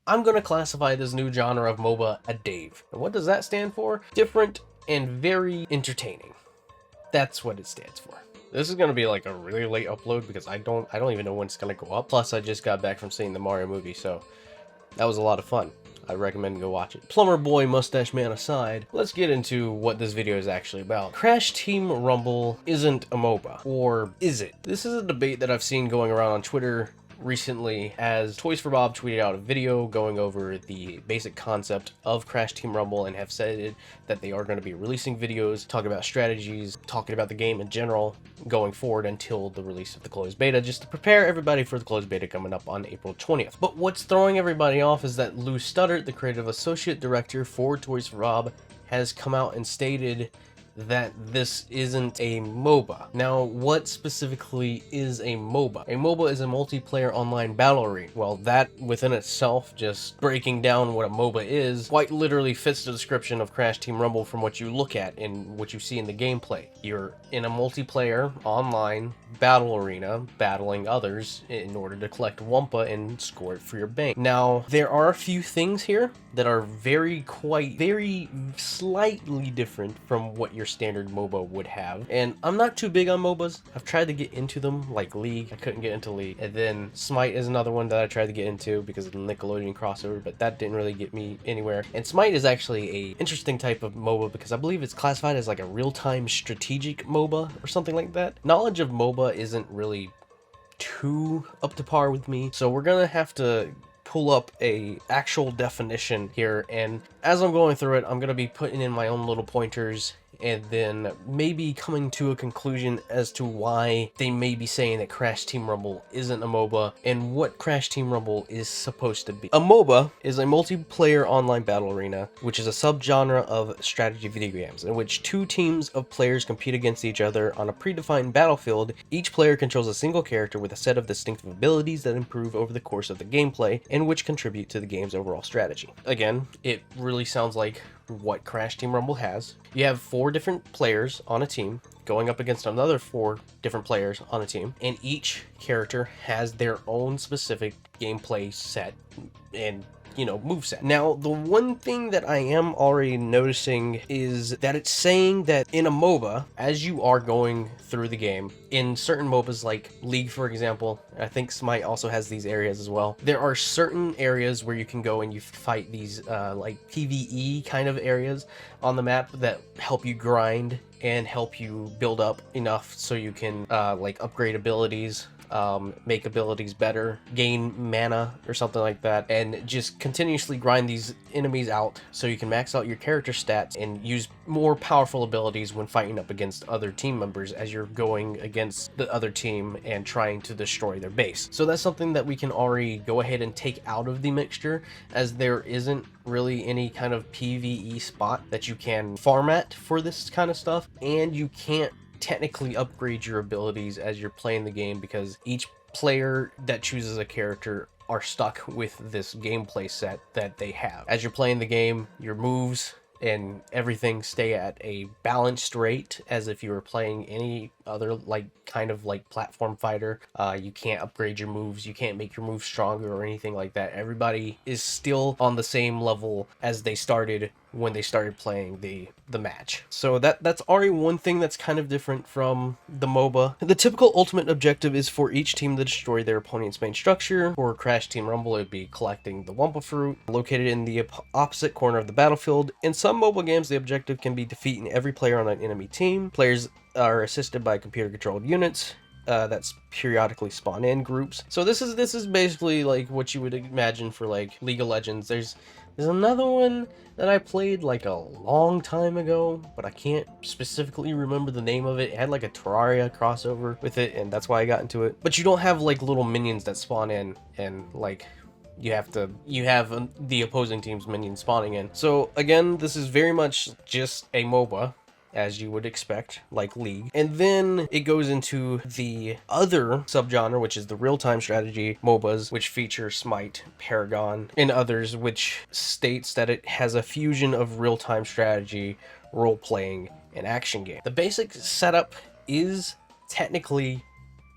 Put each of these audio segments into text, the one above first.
I'm going to classify this new genre of MOBA a Dave. And what does that stand for? Different and very entertaining. That's what it stands for. This is going to be like a really late upload because I don't even know when it's going to go up. Plus, I just got back from seeing the Mario movie, so that was a lot of fun. I recommend go watch it. Plumber boy, mustache man aside, let's get into what this video is actually about. Crash Team Rumble isn't a MOBA, or is it? This is a debate that I've seen going around on Twitter recently, as Toys for Bob tweeted out a video going over the basic concept of Crash Team Rumble and have said that they are going to be releasing videos talking about strategies, talking about the game in general going forward until the release of the closed beta, just to prepare everybody for the closed beta coming up on April 20th. But what's throwing everybody off is that Lou Studdert, the creative associate director for Toys for Bob, has come out and stated that this isn't a MOBA. Now, what specifically is a MOBA? A MOBA is a multiplayer online battle arena. Well, that within itself, just breaking down what a MOBA is, quite literally fits the description of Crash Team Rumble from what you look at and what you see in the gameplay. You're in a multiplayer online battle arena battling others in order to collect Wumpa and score it for your bank. Now, there are a few things here that are very slightly different from what your standard MOBA would have. And I'm not too big on MOBAs. I've tried to get into them, like League. I couldn't get into League. And then Smite is another one that I tried to get into because of the Nickelodeon crossover, but that didn't really get me anywhere. And Smite is actually a interesting type of MOBA because I believe it's classified as like a real-time strategic MOBA or something like that. Knowledge of MOBA isn't really too up to par with me, so we're gonna have to pull up a actual definition here, and as I'm going through it, I'm gonna be putting in my own little pointers and then maybe coming to a conclusion as to why they may be saying that Crash Team Rumble isn't a MOBA and what Crash Team Rumble is supposed to be. A MOBA is a multiplayer online battle arena, which is a subgenre of strategy video games in which two teams of players compete against each other on a predefined battlefield. Each player controls a single character with a set of distinctive abilities that improve over the course of the gameplay and which contribute to the game's overall strategy. Again, it really sounds like what Crash Team Rumble has. You have 4 different players on a team going up against another 4 different players on a team, and each character has their own specific gameplay set and moveset. Now, the one thing that I am already noticing is that it's saying that in a MOBA, as you are going through the game, in certain MOBAs like League, for example, I think Smite also has these areas as well, there are certain areas where you can go and you fight these like PvE kind of areas on the map that help you grind and help you build up enough so you can like upgrade abilities, make abilities better, gain mana or something like that, and just continuously grind these enemies out so you can max out your character stats and use more powerful abilities when fighting up against other team members as you're going against the other team and trying to destroy their base. So that's something that we can already go ahead and take out of the mixture, as there isn't really any kind of PvE spot that you can farm at for this kind of stuff, and you can't technically upgrade your abilities as you're playing the game because each player that chooses a character are stuck with this gameplay set that they have. As you're playing the game, your moves and everything stay at a balanced rate as if you were playing any other kind of platform fighter. You can't upgrade your moves, you can't make your moves stronger or anything like that. Everybody is still on the same level as they started when they started playing the match. So that's already one thing that's kind of different from the MOBA. The typical ultimate objective is for each team to destroy their opponent's main structure. For Crash Team Rumble, it would be collecting the Wumpa fruit located in the opposite corner of the battlefield. In some mobile games, the objective can be defeating every player on an enemy team. Players are assisted by computer-controlled units that's periodically spawn in groups. So this is basically like what you would imagine for like League of Legends. There's another one that I played like a long time ago, but I can't specifically remember the name of it. It had like a Terraria crossover with it, and that's why I got into it. But you don't have like little minions that spawn in and like you have the opposing team's minions spawning in. So again, this is very much just a MOBA, as you would expect, like League. And then it goes into the other subgenre, which is the real-time strategy MOBAs, which feature Smite, Paragon, and others, which states that it has a fusion of real-time strategy, role-playing, and action game. The basic setup is technically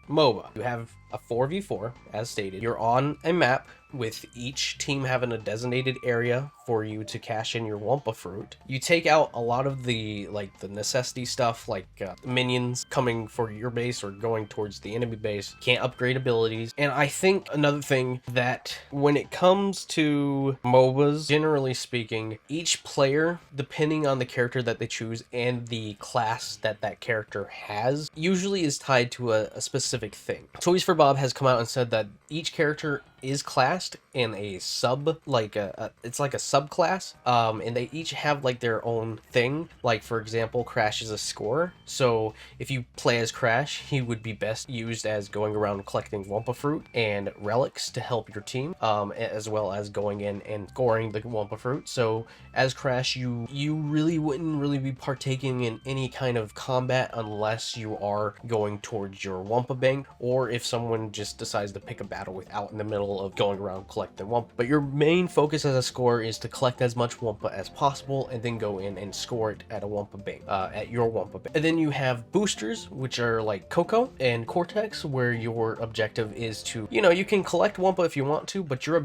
MOBA. You have a 4v4, as stated. You're on a map with each team having a designated area for you to cash in your Wumpa fruit. You take out a lot of the necessity stuff, like minions coming for your base or going towards the enemy base. Can't upgrade abilities. And I think another thing that when it comes to MOBAs, generally speaking, each player, depending on the character that they choose and the class that that character has, usually is tied to a specific thing. Toys for Bob has come out and said that each character is classed in a sub, it's like a subclass, and they each have like their own thing. Like, for example, Crash is a scorer, so if you play as Crash, he would be best used as going around collecting Wumpa fruit and relics to help your team, as well as going in and scoring the Wumpa fruit. So as Crash, you really wouldn't really be partaking in any kind of combat unless you are going towards your Wumpa bank, or if someone just decides to pick a battle without in the middle of going around collecting Wumpa. But your main focus as a scorer is to collect as much Wumpa as possible and then go in and score it at a Wumpa bank, at your Wumpa bank. And then you have boosters, which are like Coco and Cortex, where your objective is to, you can collect Wumpa if you want to, but your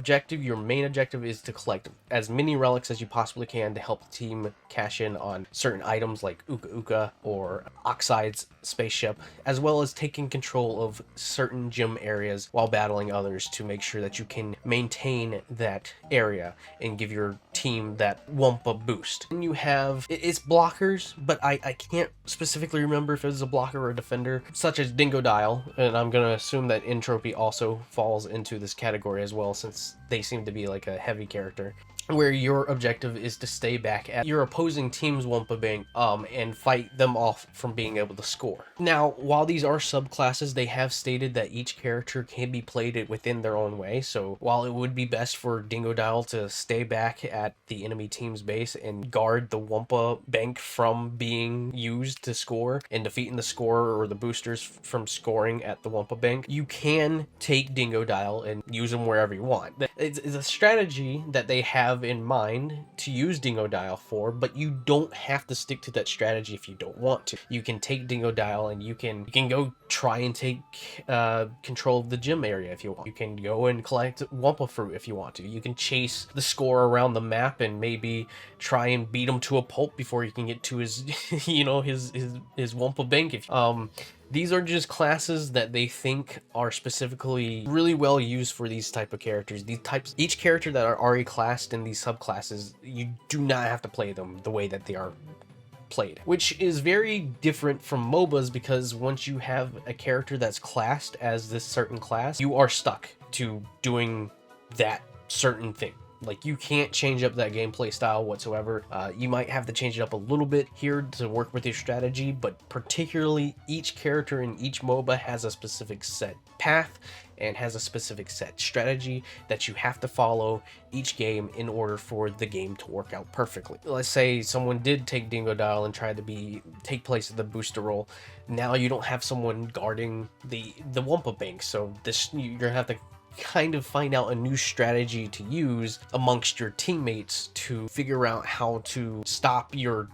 main objective is to collect as many relics as you possibly can to help the team cash in on certain items like Uka Uka or Oxide's spaceship, as well as taking control of certain gym areas while battling others to make sure that you can maintain that area and give your team that Wumpa boost. And you have, it's blockers, but I can't specifically remember if it was a blocker or a defender, such as Dingodile, and I'm gonna assume that Entropy also falls into this category as well, since they seem to be like a heavy character, where your objective is to stay back at your opposing team's Wumpa bank and fight them off from being able to score. Now, while these are subclasses, they have stated that each character can be played within their own way. So while it would be best for Dingodile to stay back at the enemy team's base and guard the Wumpa bank from being used to score and defeating the scorer or the boosters from scoring at the Wumpa bank, you can take Dingodile and use them wherever you want. It's a strategy that they have in mind to use Dingodile for, but you don't have to stick to that strategy if you don't want to. You can take Dingodile and you can go try and take control of the gym area if you want. You can go and collect Wumpa fruit if you want to. You can chase the score around the map and maybe try and beat him to a pulp before you can get to his his Wumpa bank. These are just classes that they think are specifically really well used for these type of characters. Each character that are already classed in these subclasses, you do not have to play them the way that they are played, which is very different from MOBAs, because once you have a character that's classed as this certain class, you are stuck to doing that certain thing. Like, you can't change up that gameplay style whatsoever. You might have to change it up a little bit here to work with your strategy, but particularly each character in each MOBA has a specific set path and has a specific set strategy that you have to follow each game in order for the game to work out perfectly. Let's say someone did take Dingodile and tried to take place of the booster role. Now you don't have someone guarding the Wumpa bank, so you're gonna have to kind of find out a new strategy to use amongst your teammates to figure out how to stop your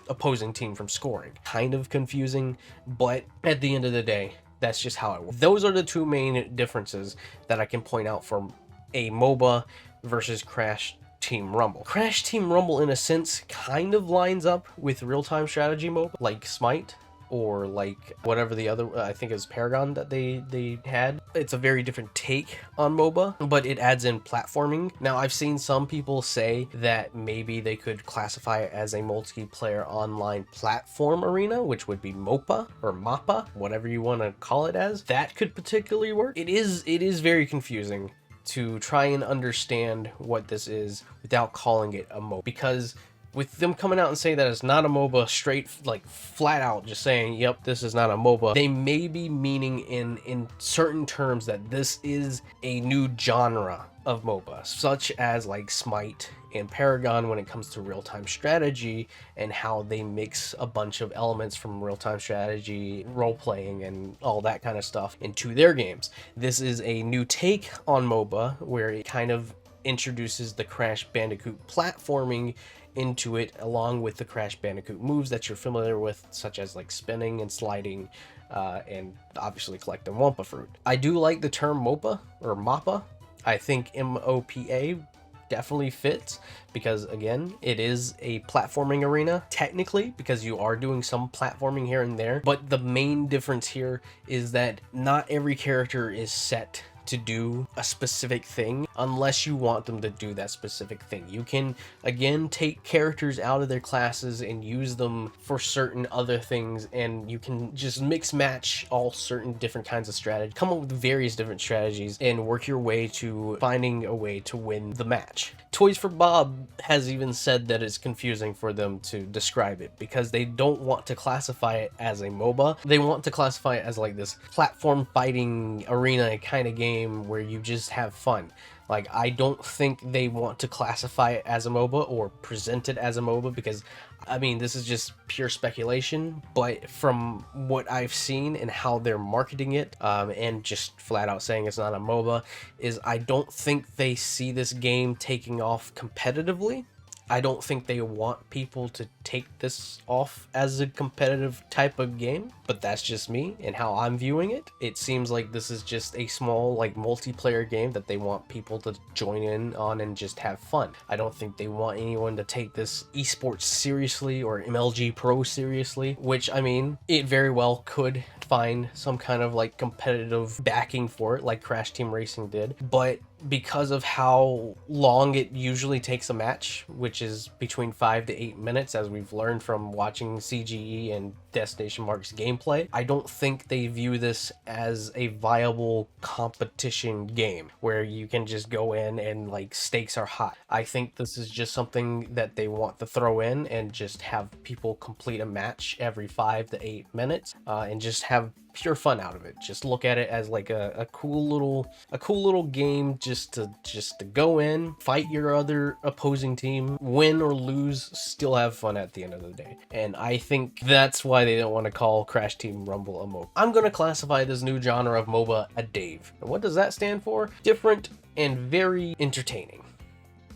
opposing team from scoring. Kind of confusing, but at the end of the day, that's just how it works. Those are the two main differences that I can point out from a MOBA versus Crash Team Rumble. Crash Team Rumble, in a sense, kind of lines up with real-time strategy MOBA, like Smite, or like whatever the other, I think it was Paragon that they had. It's a very different take on MOBA, but it adds in platforming. Now, I've seen some people say that maybe they could classify it as a multiplayer online platform arena, which would be MOPA or MAPA, whatever you want to call it as. That could particularly work. It is very confusing to try and understand what this is without calling it a MOBA, because with them coming out and saying that it's not a MOBA, straight, like, flat out just saying, yep, this is not a MOBA, they may be meaning in certain terms that this is a new genre of MOBA, such as like Smite and Paragon when it comes to real-time strategy and how they mix a bunch of elements from real-time strategy, role-playing, and all that kind of stuff into their games. This is a new take on MOBA where it kind of introduces the Crash Bandicoot platforming into it, along with the Crash Bandicoot moves that you're familiar with, such as like spinning and sliding, and obviously collecting Wumpa fruit. I do like the term MOPA or MAPA. I think MOPA definitely fits because, again, it is a platforming arena technically, because you are doing some platforming here and there, but the main difference here is that not every character is set to do a specific thing unless you want them to do that specific thing. You can, again, take characters out of their classes and use them for certain other things, and you can just mix match all certain different kinds of strategies, come up with various different strategies, and work your way to finding a way to win the match. Toys for Bob has even said that it's confusing for them to describe it because they don't want to classify it as a MOBA. They want to classify it as like this platform fighting arena kind of game where you just have fun. Like, I don't think they want to classify it as a MOBA or present it as a MOBA because, I mean, this is just pure speculation, but from what I've seen and how they're marketing it, and just flat out saying it's not a MOBA, is I don't think they see this game taking off competitively. I don't think they want people to take this off as a competitive type of game, but that's just me and how I'm viewing it. It seems like this is just a small, like, multiplayer game that they want people to join in on and just have fun. I don't think they want anyone to take this esports seriously or MLG Pro seriously, which, I mean, it very well could find some kind of like competitive backing for it like Crash Team Racing did, but because of how long it usually takes a match, which is between 5 to 8 minutes, as we've learned from watching CGE and Destination Mark's gameplay, I don't think they view this as a viable competition game where you can just go in and like stakes are high. I think this is just something that they want to throw in and just have people complete a match every 5 to 8 minutes, and just have pure fun out of it. Just look at it as like a cool little game just to go in, fight your other opposing team, win or lose, still have fun at the end of the day. And I think that's why they don't want to call Crash Team Rumble a MOBA. I'm gonna classify this new genre of MOBA a Dave. And what does that stand for? Different and very entertaining.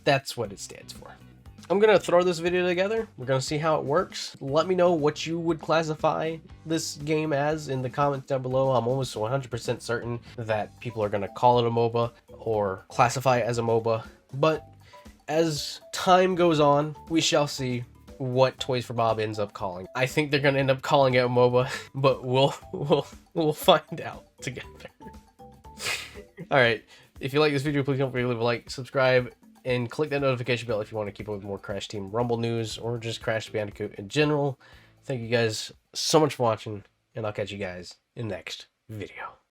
That's what it stands for. I'm gonna throw this video together. We're gonna see how it works. Let me know what you would classify this game as in the comments down below. I'm almost 100% certain that people are gonna call it a MOBA or classify it as a MOBA. But as time goes on, we shall see what Toys for Bob ends up calling. I think they're gonna end up calling it a MOBA, but we'll find out together. All right. If you like this video, please don't forget to leave a like, subscribe, and click that notification bell if you want to keep up with more Crash Team Rumble news or just Crash Bandicoot in general. Thank you guys so much for watching, and I'll catch you guys in the next video.